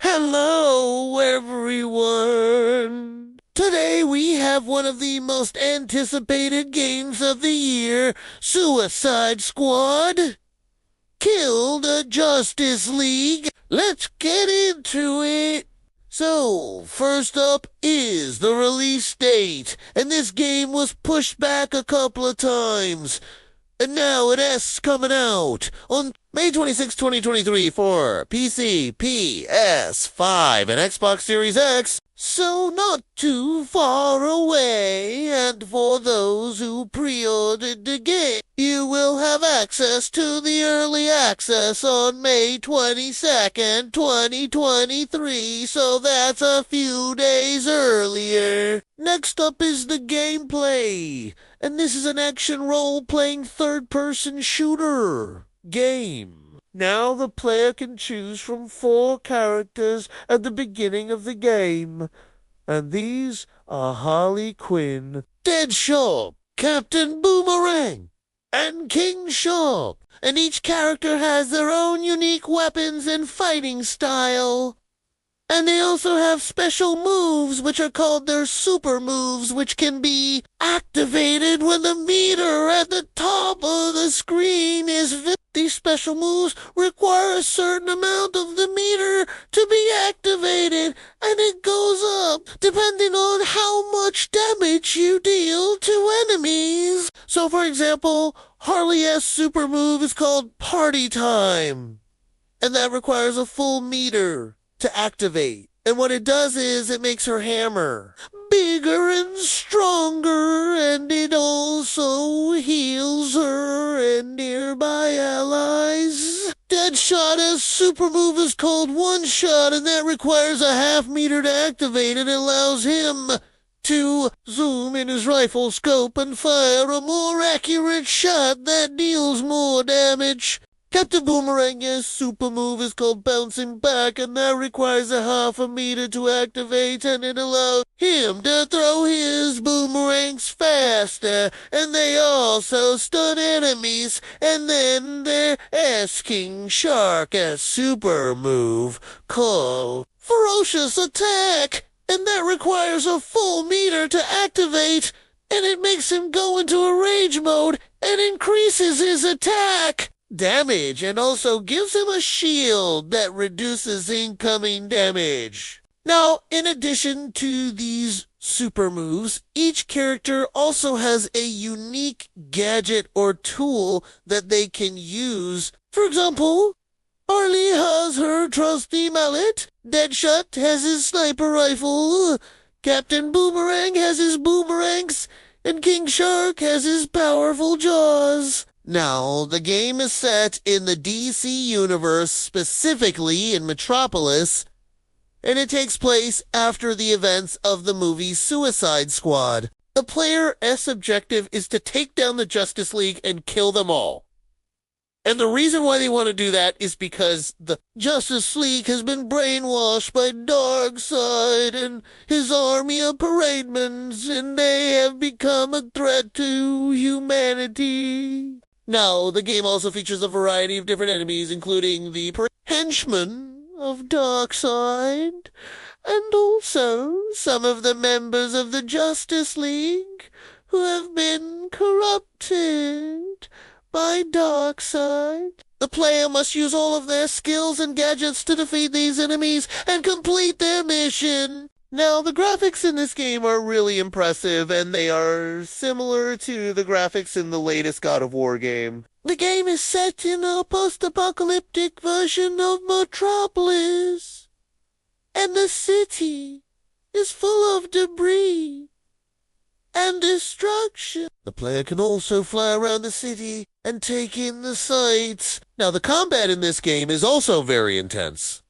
Hello, everyone! Today we have one of the most anticipated games of the year, Suicide Squad. Kill the Justice League. Let's get into it. So, first up is the release date, and this game was pushed back a couple of times. And now it is coming out on May 26, 2023 for PC, PS5, and Xbox Series X, so not too far away. And for those who pre-ordered the game, you will have access to the early access on May 22nd, 2023, so that's a few days earlier. Next up is the gameplay, and this is an action role-playing third-person shooter game. Now the player can choose from 4 characters at the beginning of the game, and these are Harley Quinn, Deadshot, Captain Boomerang, and King Shark, and each character has their own unique weapons and fighting style. And they also have special moves, which are called their super moves, which can be activated when the meter at the top of the screen is visible. These special moves require a certain amount of the meter to be activated, and it goes up depending on how much damage you deal to enemies. So, for example, Harley's super move is called Party Time, and that requires a full meter to activate. And what it does is it makes her hammer bigger and stronger, and it also heals her and nearby allies. Deadshot's super move is called One Shot, and that requires a half meter to activate, and it allows him to zoom in his rifle scope and fire a more accurate shot that deals more damage. Captain Boomerang's super move is called Bouncing Back, and that requires a half a meter to activate, and it allows him to throw his boomerangs faster, and they also stun enemies. And then there's King Shark's super move called Ferocious Attack, and that requires a full meter to activate, and it makes him go into a rage mode and increases his attack damage, and also gives him a shield that reduces incoming damage. Now, in addition to these super moves, each character also has a unique gadget or tool that they can use. For example, Harley has her trusty mallet, Deadshot has his sniper rifle, Captain Boomerang has his boomerangs, and King Shark has his powerful jaws. Now, the game is set in the DC universe, specifically in Metropolis, and it takes place after the events of the movie Suicide Squad. The player's objective is to take down the Justice League and kill them all. And the reason why they want to do that is because the Justice League has been brainwashed by Darkseid and his army of parademen, and they have become a threat to humanity. Now, the game also features a variety of different enemies, including the henchmen of Darkseid, and also some of the members of the Justice League who have been corrupted by Darkseid. The player must use all of their skills and gadgets to defeat these enemies and complete their mission. Now, the graphics in this game are really impressive, and they are similar to the graphics in the latest God of War game. The game is set in a post-apocalyptic version of Metropolis, and the city is full of debris and destruction. The player can also fly around the city and take in the sights. Now, the combat in this game is also very intense,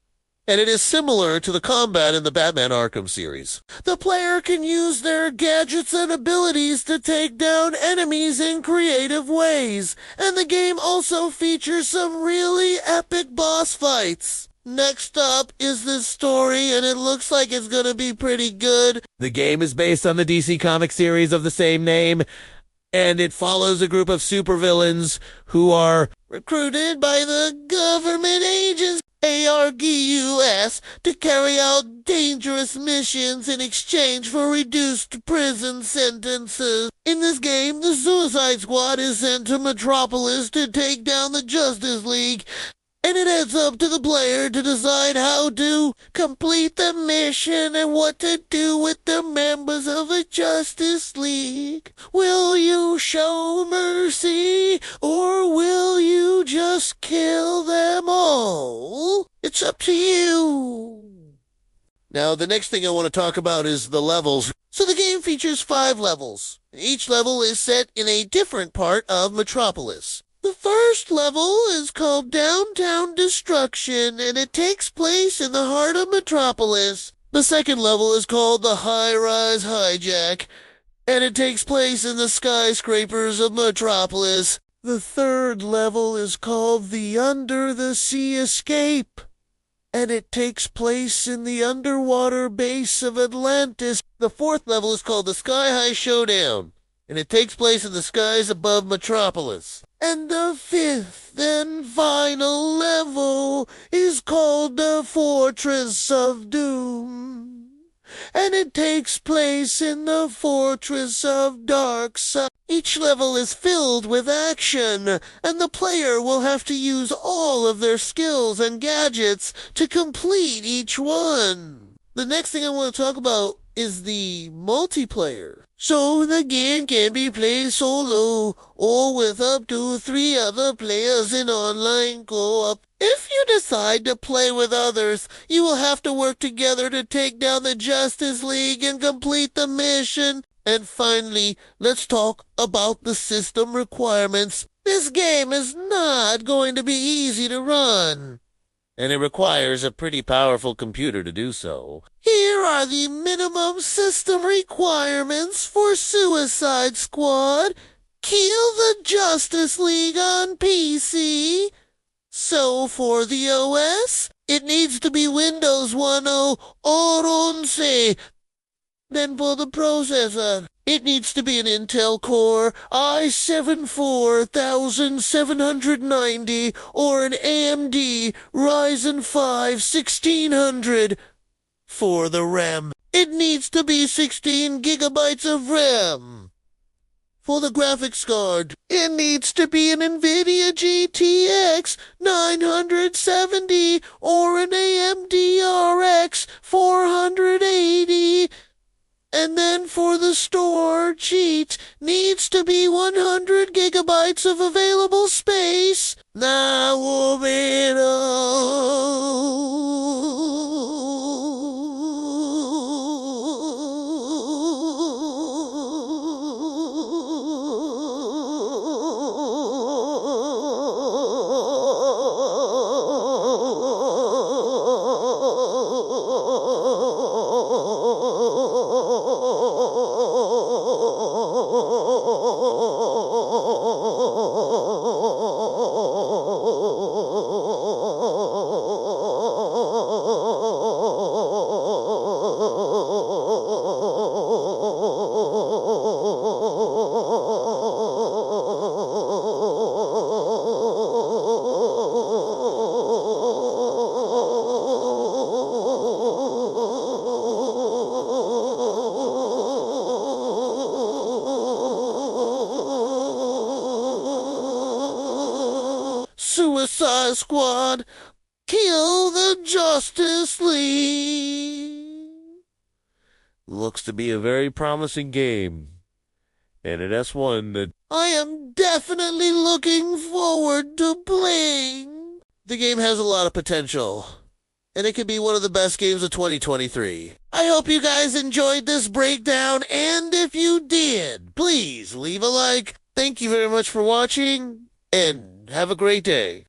and it is similar to the combat in the Batman Arkham series. The player can use their gadgets and abilities to take down enemies in creative ways, and the game also features some really epic boss fights. Next up is the story, and it looks like it's gonna be pretty good. The game is based on the DC comic series of the same name, and it follows a group of supervillains who are recruited by the government agents ARGUS to carry out dangerous missions in exchange for reduced prison sentences. In this game, the Suicide Squad is sent to Metropolis to take down the Justice League, and it is up to the player to decide how to complete the mission and what to do with the members of the Justice League. Will you show mercy, or will you just kill them all? It's up to you. Now, the next thing I want to talk about is the levels. So the game features 5 levels. Each level is set in a different part of Metropolis. The first level is called Downtown Destruction, and it takes place in the heart of Metropolis. The second level is called the High-Rise Hijack, and it takes place in the skyscrapers of Metropolis. The third level is called the Under the Sea Escape, and it takes place in the underwater base of Atlantis. The fourth level is called the Sky High Showdown, and it takes place in the skies above Metropolis. And the fifth and final level is called the Fortress of Doom, and it takes place in the Fortress of Darkside. Each level is filled with action, and the player will have to use all of their skills and gadgets to complete each one. The next thing I want to talk about is the multiplayer. So the game can be played solo or with up to 3 other players in online co-op. If you decide to play with others, you will have to work together to take down the Justice League and complete the mission. And finally, let's talk about the system requirements. This game is not going to be easy to run, and it requires a pretty powerful computer to do so. Here are the minimum system requirements for Suicide Squad. Kill the Justice League on PC. So for the OS, it needs to be Windows 10 or 11. Then for the processor, it needs to be an Intel Core i7 4790 or an AMD Ryzen 5 1600. For the RAM, it needs to be 16 gigabytes of RAM. For the graphics card, it needs to be an NVIDIA GTX 970 or an AMD RX 480. And then for the storage, it needs to be 100 gigabytes of available space. Now moving Suicide Squad, kill the Justice League. Looks to be a very promising game, and it is one that I am definitely looking forward to playing. The game has a lot of potential, and it could be one of the best games of 2023. I hope you guys enjoyed this breakdown, and if you did, please leave a like. Thank you very much for watching, and have a great day.